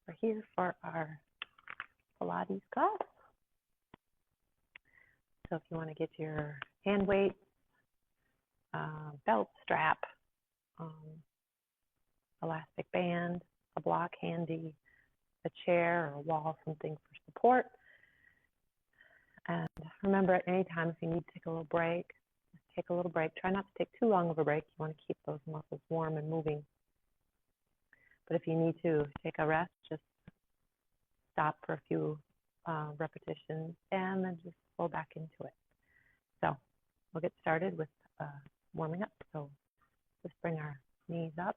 We're here for our Pilates class. So if you want to get your hand weight, belt strap, elastic band, a block handy, a chair or a wall, something for support. And remember, at any time, if you need to take a little break, just take a little break. Try not to take too long of a break. You want to keep those muscles warm and moving. But if you need to take a rest, just stop for a few repetitions and then just go back into it. So we'll get started with warming up. So just bring our knees up.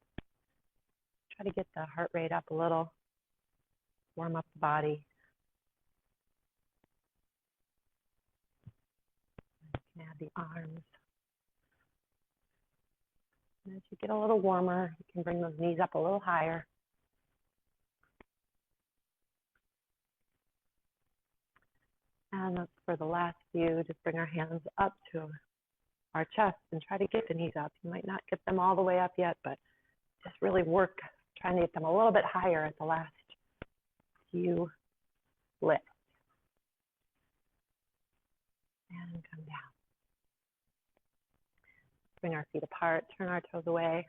Try to get the heart rate up a little. Warm up the body. You can add the arms. And as you get a little warmer, you can bring those knees up a little higher. And for the last few, just bring our hands up to our chest and try to get the knees up. You might not get them all the way up yet, but just really work trying to get them a little bit higher at the last few lifts. And come down. Bring our feet apart, turn our toes away.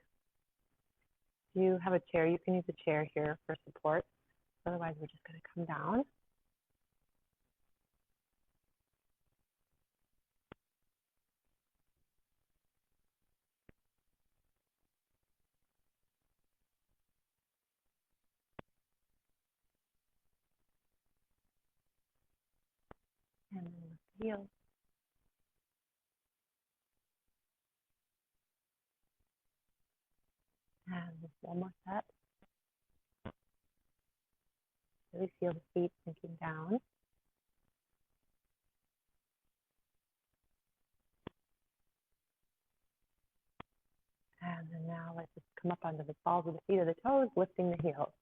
If you have a chair, you can use a chair here for support. Otherwise, we're just going to come down. And then lift the heels. And just one more set. Really feel the feet sinking down. And then now let's just come up onto the balls of the feet or the toes, lifting the heels.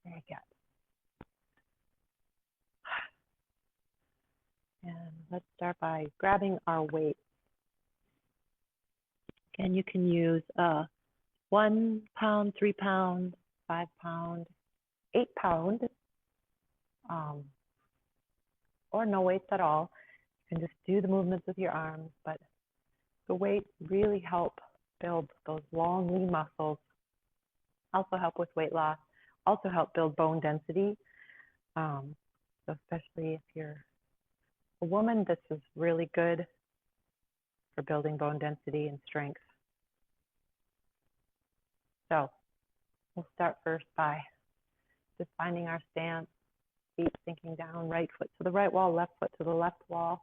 Very good. And let's start by grabbing our weight. Again, you can use 1 pound, 3 pound, 5 pound, 8 pound, or no weights at all. You can just do the movements with your arms, but the weights really help build those long, lean muscles, also help with weight loss, also help build bone density. So especially if you're a woman, this is really good for building bone density and strength. So we'll start first by just finding our stance, feet sinking down, right foot to the right wall, left foot to the left wall.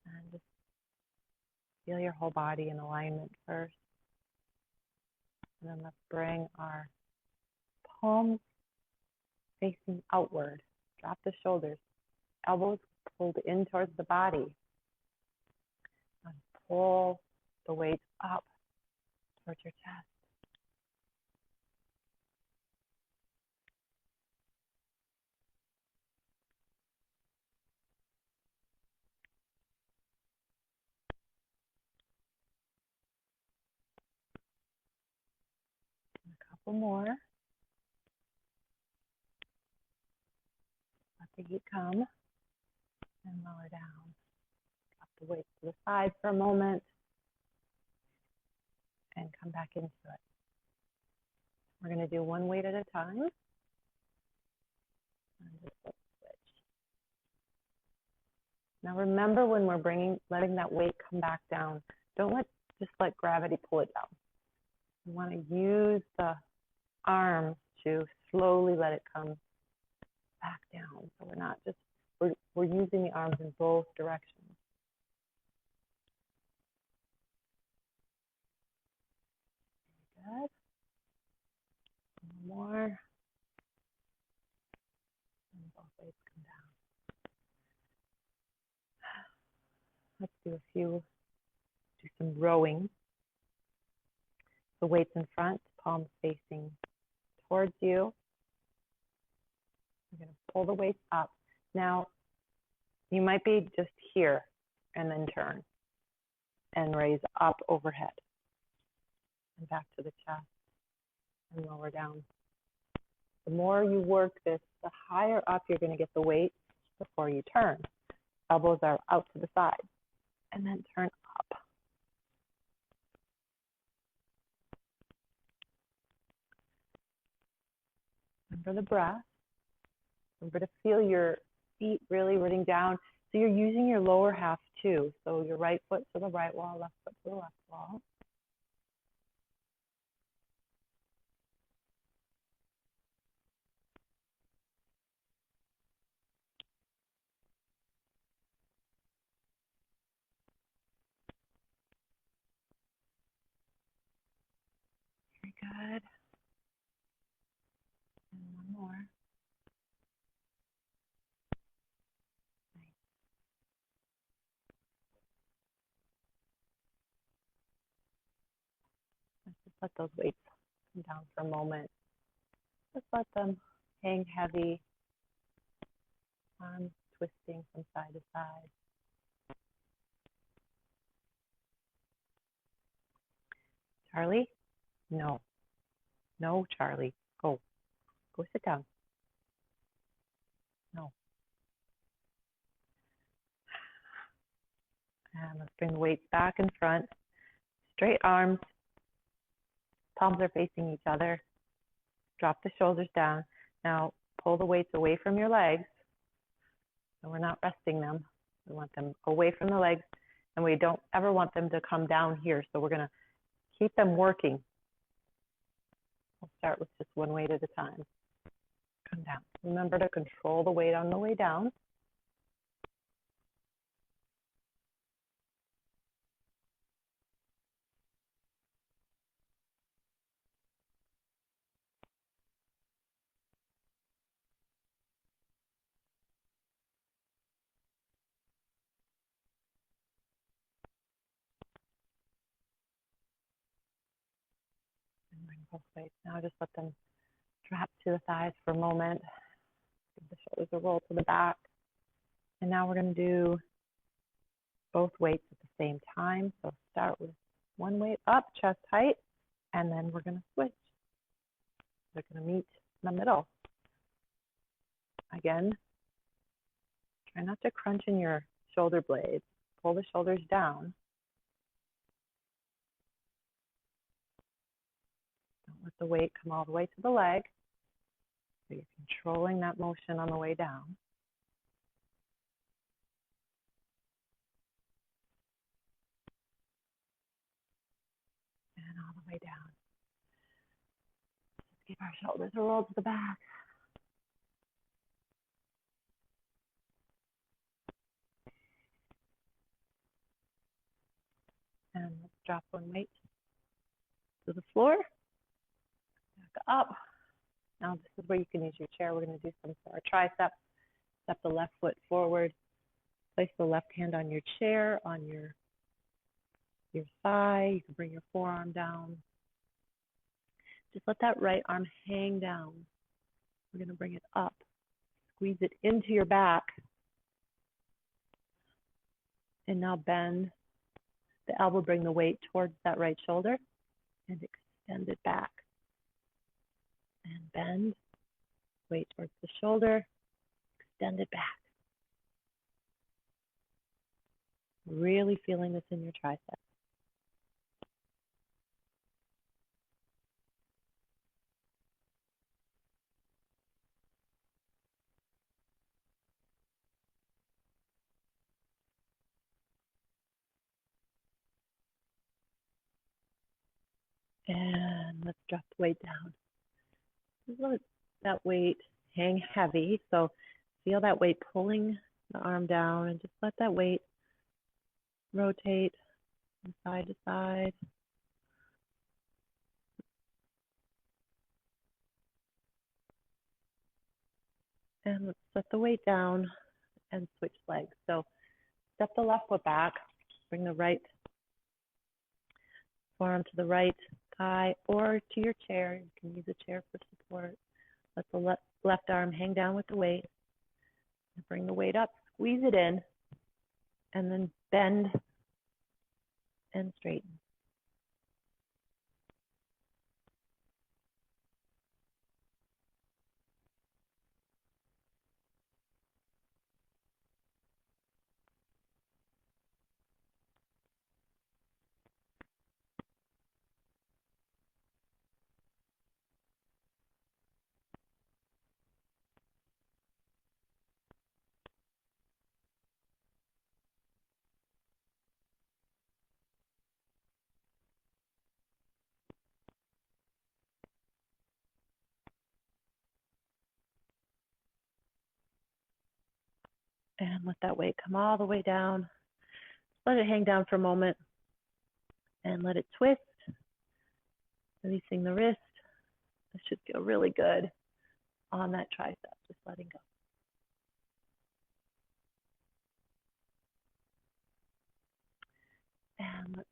And just feel your whole body in alignment first. And then let's bring our palms facing outward. Drop the shoulders. Elbows pulled in towards the body. And pull the weight up towards your chest. A couple more. Let the heat come and lower down. Drop the weight to the side for a moment and come back into it. We're going to do one weight at a time. And just switch. Now remember, when we're letting that weight come back down, don't just let gravity pull it down. You want to use the arms to slowly let it come back down. So we're not just, we're using the arms in both directions. Good. One more. And both weights come down. Let's do some rowing. The weights in front, palms facing towards you. We're going to pull the weights up. Now, you might be just here and then turn. and raise up overhead. And back to the chest and lower down. The more you work this, the higher up you're going to get the weight before you turn. Elbows are out to the side. And then turn up. Remember the breath. Remember to feel your feet really rooting down. So you're using your lower half too. So your right foot to the right wall, left foot to the left wall. Very good. And one more. Nice. Let's just let those weights come down for a moment. Just let them hang heavy, arms twisting from side to side. Charlie? No. No, Charlie. Go. Go sit down. No. And let's bring the weights back in front. Straight arms. Palms are facing each other. Drop the shoulders down. Now pull the weights away from your legs. And we're not resting them. We want them away from the legs. And we don't ever want them to come down here. So we're going to keep them working. We'll start with just one weight at a time. Come down. Remember to control the weight on the way down. And bring both weights. Now just let them drop to the thighs for a moment. Give the shoulders a roll to the back. And now we're going to do both weights at the same time. So start with one weight up, chest height, and then we're going to switch. They're going to meet in the middle. Again, try not to crunch in your shoulder blades. Pull the shoulders down. Don't let the weight come all the way to the leg. So you're controlling that motion on the way down. And all the way down. Just give our shoulders a roll to the back. And let's drop one weight to the floor. Back up. Now this is where you can use your chair. We're going to do some for our triceps. Step the left foot forward. Place the left hand on your chair, on your thigh. You can bring your forearm down. Just let that right arm hang down. We're going to bring it up. Squeeze it into your back. And now bend the elbow, bring the weight towards that right shoulder and extend it back. And bend, weight towards the shoulder, extend it back. Really feeling this in your triceps. And let's drop the weight down. Just let that weight hang heavy. So feel that weight pulling the arm down and just let that weight rotate from side to side. And let's set the weight down and switch legs. So step the left foot back, bring the right forearm to the right thigh or to your chair. You can use a chair for support. Let the left arm hang down with the weight. Bring the weight up, squeeze it in, and then bend and straighten. And let that weight come all the way down. Let it hang down for a moment and let it twist, releasing the wrist. This should feel really good on that tricep, just letting go. And let's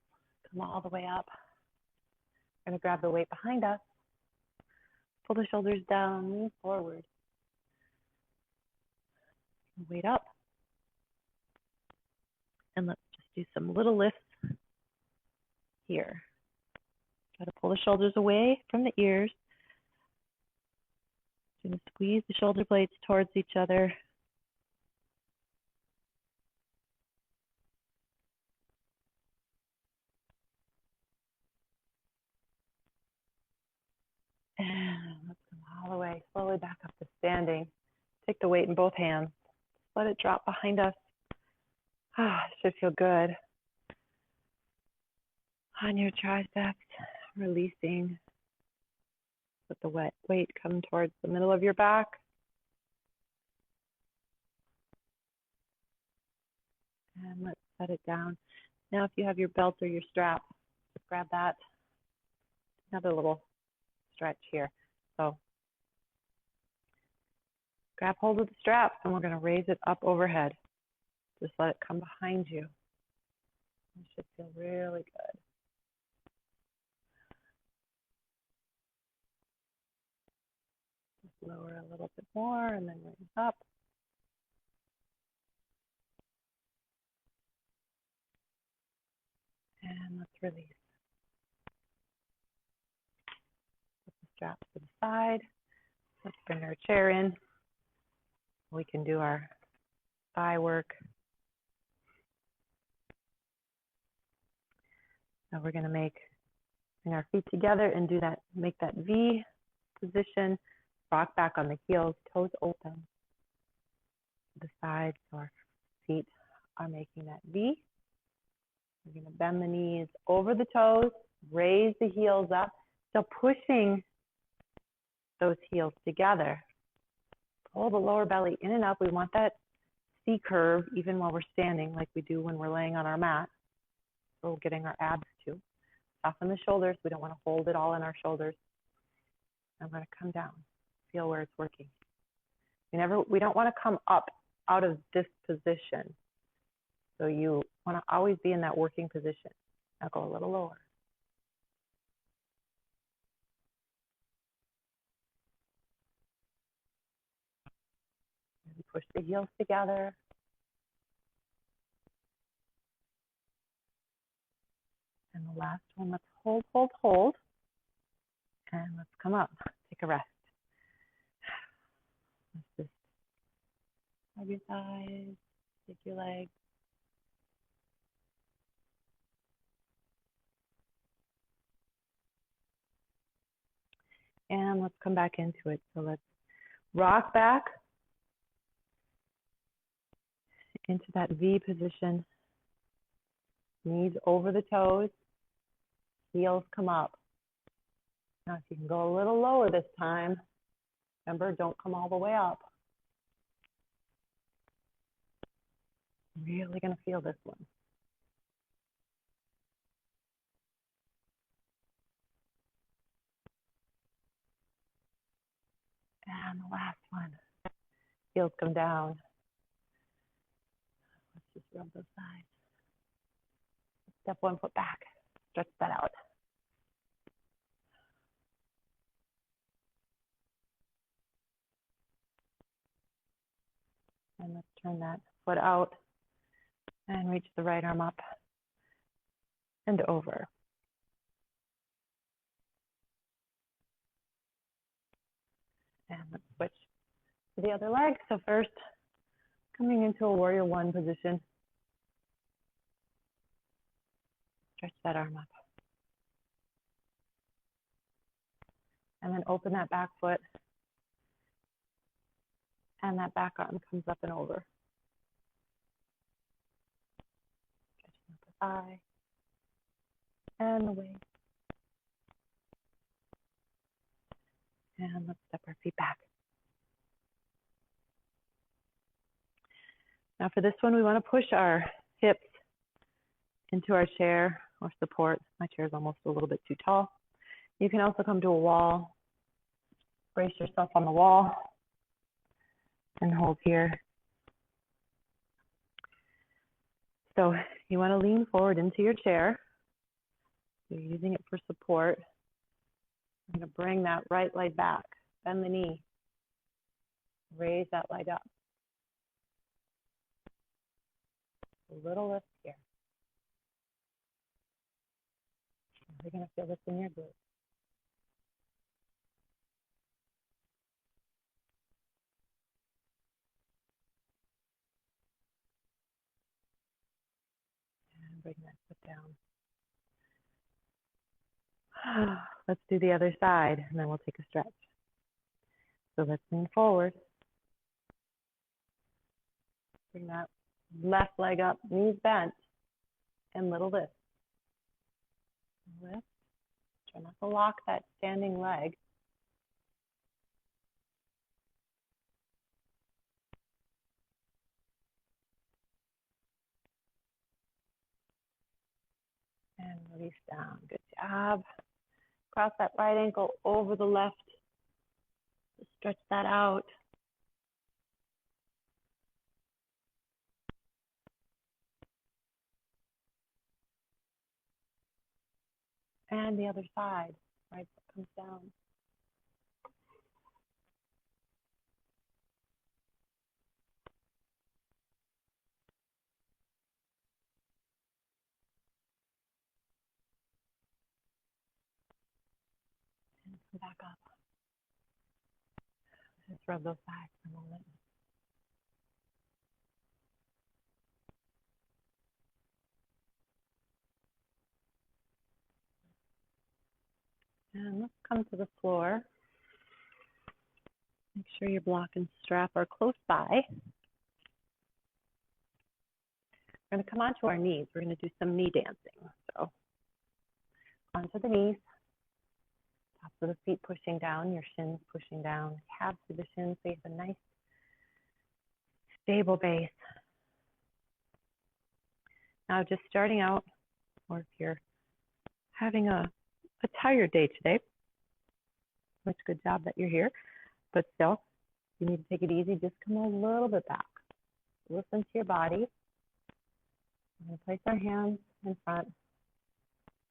come all the way up. We're going to grab the weight behind us. Pull the shoulders down, lean forward. Weight up. And let's just do some little lifts here. Try to pull the shoulders away from the ears. Just going to squeeze the shoulder blades towards each other. And let's come all the way, slowly back up to standing. Take the weight in both hands. Let it drop behind us. Should feel good. On your triceps, releasing. Let the weight come towards the middle of your back. And let's set it down. Now if you have your belt or your strap, grab that. Another little stretch here. So grab hold of the strap and we're going to raise it up overhead. Just let it come behind you. It should feel really good. Just lower a little bit more and then raise up. And let's release. Put the strap to the side. Let's bring our chair in. We can do our thigh work. Now we're going to bring our feet together and do that, make that V position, rock back on the heels, toes open to the side, so our feet are making that V. We're going to bend the knees over the toes, raise the heels up, so pushing those heels together. Pull the lower belly in and up. We want that C curve even while we're standing, like we do when we're laying on our mat. So we're getting our abs too. Soften the shoulders. We don't want to hold it all in our shoulders. I'm going to come down. Feel where it's working. We don't want to come up out of this position. So you want to always be in that working position. Now go a little lower. Maybe push the heels together. And the last one, let's hold, hold, hold. And let's come up. Take a rest. Let's just rub your thighs, take your legs. And let's come back into it. So let's rock back into that V position. Knees over the toes. Heels come up. Now if you can go a little lower this time, remember, don't come all the way up. Really going to feel this one. And the last one. Heels come down. Let's just rub those sides. Step one foot back. Stretch that out. And let's turn that foot out and reach the right arm up. and over. And let's switch to the other leg. So first, coming into a warrior one position. Stretch that arm up. And then open that back foot. And that back arm comes up and over. Stretching up the thigh. And the waist. And let's step our feet back. Now for this one, we want to push our hips into our chair or support. My chair is almost a little bit too tall. You can also come to a wall. Brace yourself on the wall and hold here. So you want to lean forward into your chair. You're using it for support. I'm going to bring that right leg back. Bend the knee. Raise that leg up. A little lift here. You're going to feel this in your glutes. And bring that foot down. Let's do the other side, and then we'll take a stretch. So let's lean forward. Bring that left leg up, knees bent, and little lift. Lift. Try not to lock that standing leg. And release down. Good job. Cross that right ankle over the left. Stretch that out. And the other side. Right foot comes down. And come back up. Just rub those thighs for a moment. And let's come to the floor. Make sure your block and strap are close by. We're going to come onto our knees. We're going to do some knee dancing. So onto the knees. Tops of the feet pushing down, your shins pushing down, calves to the shins, so you have a nice stable base. Now just starting out, or if you're having a tired day today, it's a good job that you're here, but still, you need to take it easy. Just come a little bit back. Listen to your body. We're going to place our hands in front,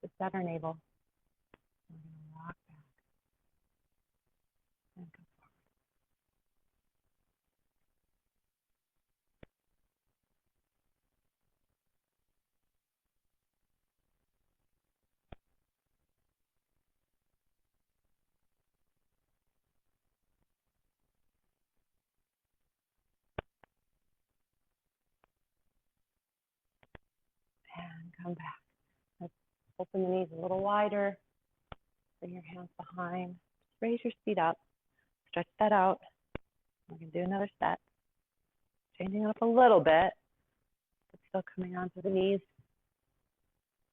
just at our navel. We're going to rock back and come forward. And come back. Let's open the knees a little wider. Bring your hands behind. Just raise your feet up. Stretch that out. We're going to do another set. Changing it up a little bit, but still coming onto the knees.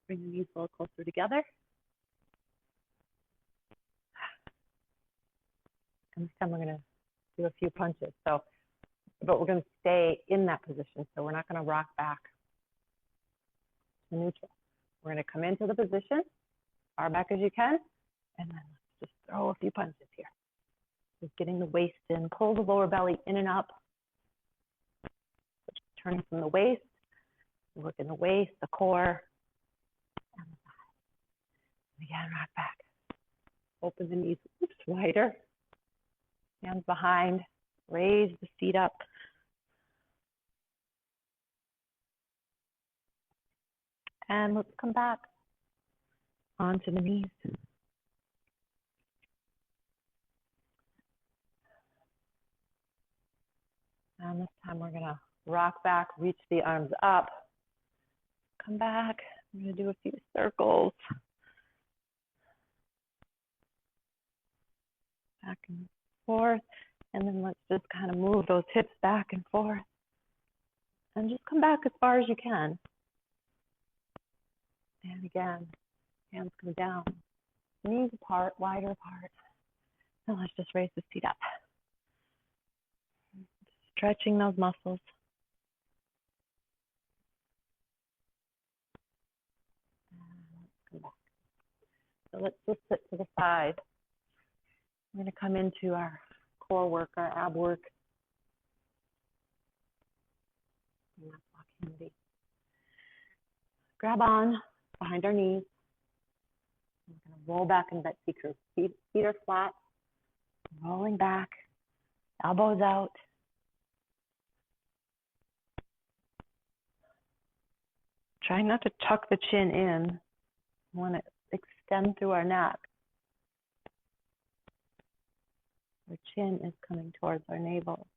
Bring the knees a little closer together. And this time we're going to do a few punches. But we're going to stay in that position. So we're not going to rock back to neutral. We're going to come into the position, far back as you can, and then let's just throw a few punches here. Just getting the waist in, pull the lower belly in and up. Just turning from the waist, working the waist, the core, and the thigh. Again, rock back. Open the knees wider. Hands behind, raise the feet up. And let's come back. onto the knees. And this time we're gonna rock back, reach the arms up, come back. I'm gonna do a few circles. Back and forth. And then let's just kind of move those hips back and forth. And just come back as far as you can. And again, hands come down, knees apart, wider apart. And let's just raise the feet up. Stretching those muscles. So let's just sit to the side. We're going to come into our core work, our ab work. Grab on behind our knees. We're going to roll back in that C-curve. Feet are flat, rolling back, elbows out. Try not to tuck the chin in. We want to extend through our neck. Our chin is coming towards our navel.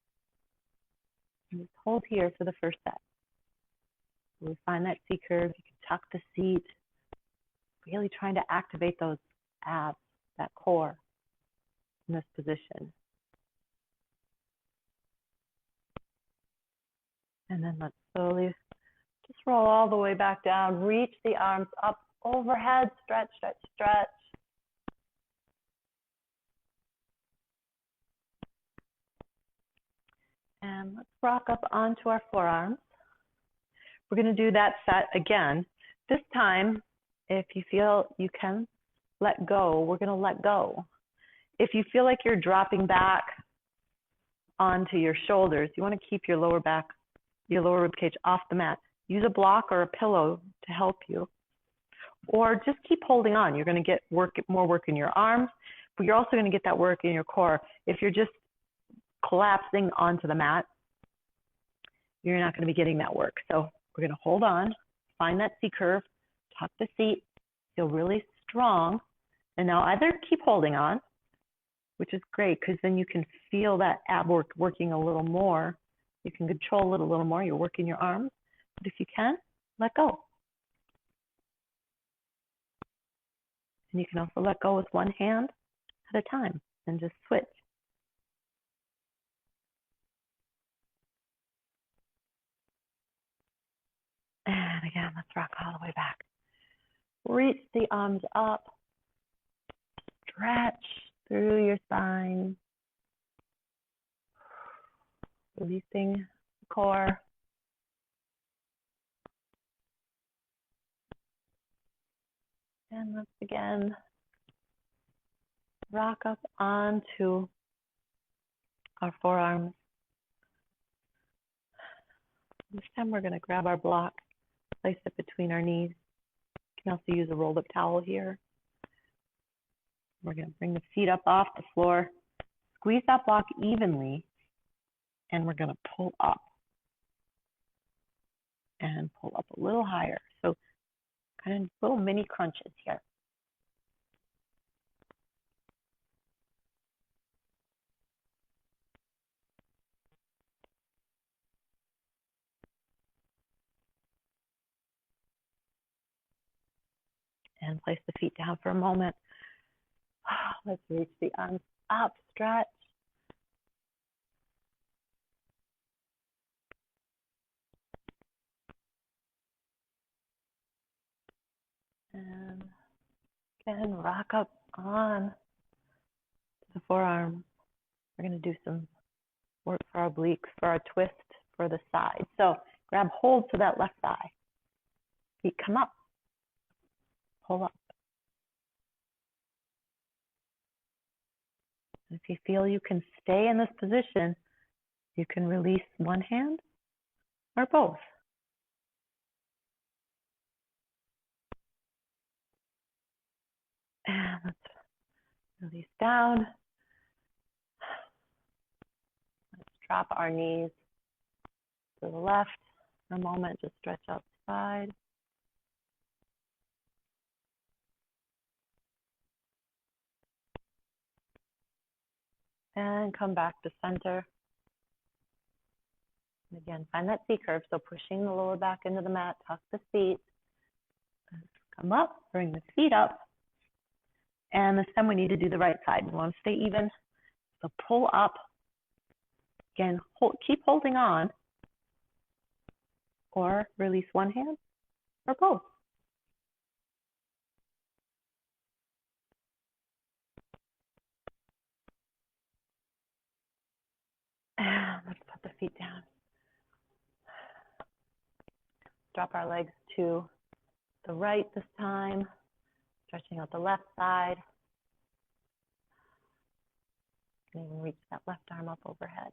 And just hold here for the first set. We find that C-curve. You can tuck the seat. Really trying to activate those abs, that core in this position. And then let's slowly just roll all the way back down. Reach the arms up overhead. Stretch, stretch, stretch. And let's rock up onto our forearms. We're going to do that set again. This time, if you feel you can let go, we're going to let go. If you feel like you're dropping back onto your shoulders, you want to keep your lower back, your lower rib cage off the mat. Use a block or a pillow to help you. Or just keep holding on. You're going to get more work in your arms, but you're also going to get that work in your core. If you're just collapsing onto the mat, you're not going to be getting that work. So we're going to hold on, find that C-curve, tuck the seat, feel really strong. And now either keep holding on, which is great because then you can feel that ab work working a little more. You can control it a little more. You're working your arms. But if you can, let go. And you can also let go with one hand at a time and just switch. And again, let's rock all the way back. Reach the arms up. Stretch through your spine. Releasing the core. And let's again rock up onto our forearms. This time we're going to grab our block, place it between our knees. You can also use a rolled up towel here. We're going to bring the feet up off the floor, squeeze that block evenly, and we're going to pull up and pull up a little higher. So kind of little mini crunches here. And place the feet down for a moment. Let's reach the arms up, stretch. And again, rock up on to the forearm. We're going to do some work for our obliques, for our twist, for the side. So grab hold to that left thigh. Feet come up. Pull up. If you feel you can stay in this position, you can release one hand or both. And let's release down. Let's drop our knees to the left for a moment. Just stretch out the side. And come back to center. And again, find that C curve. So pushing the lower back into the mat, tuck the feet. Come up, bring the feet up. And this time we need to do the right side. We want to stay even. So pull up. Again, keep holding on. Or release one hand or both. And let's put the feet down. Drop our legs to the right this time. Stretching out the left side. And even reach that left arm up overhead.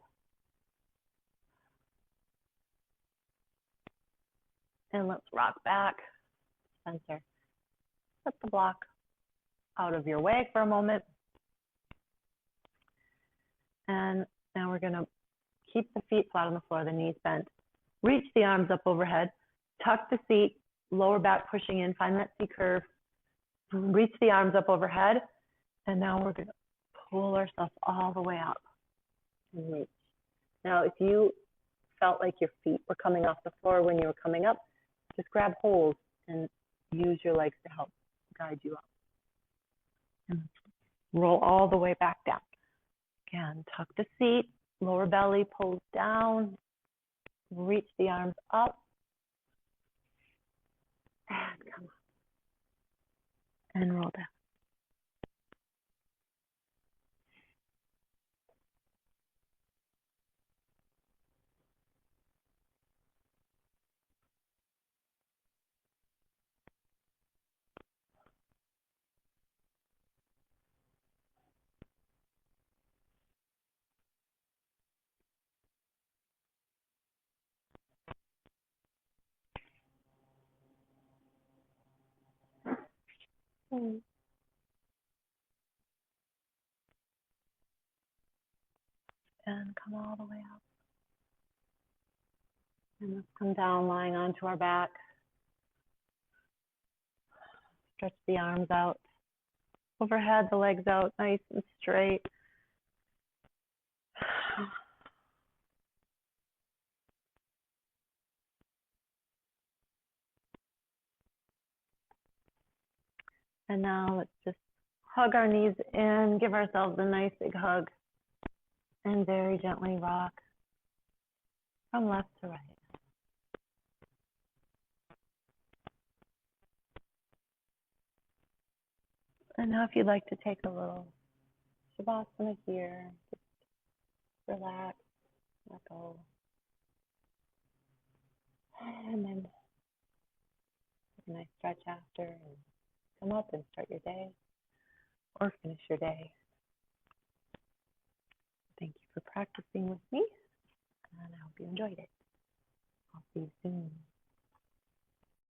And let's rock back, center. Set the block out of your way for a moment. And now we're gonna keep the feet flat on the floor, the knees bent. Reach the arms up overhead, tuck the seat, lower back pushing in, find that C curve. Reach the arms up overhead. And now we're gonna pull ourselves all the way up and reach. Now, if you felt like your feet were coming off the floor when you were coming up, just grab hold and use your legs to help guide you up. And roll all the way back down. Again, tuck the seat, lower belly pulls down, reach the arms up, and come up. And roll down. And come all the way up. And let's come down, lying onto our back. Stretch the arms out. Overhead, the legs out, nice and straight. And now let's just hug our knees in, give ourselves a nice big hug, and very gently rock from left to right. And now if you'd like to take a little Shavasana here, just relax, let go. And then take a nice stretch after and come up and start your day or finish your day. Thank you for practicing with me, and I hope you enjoyed it. I'll see you soon.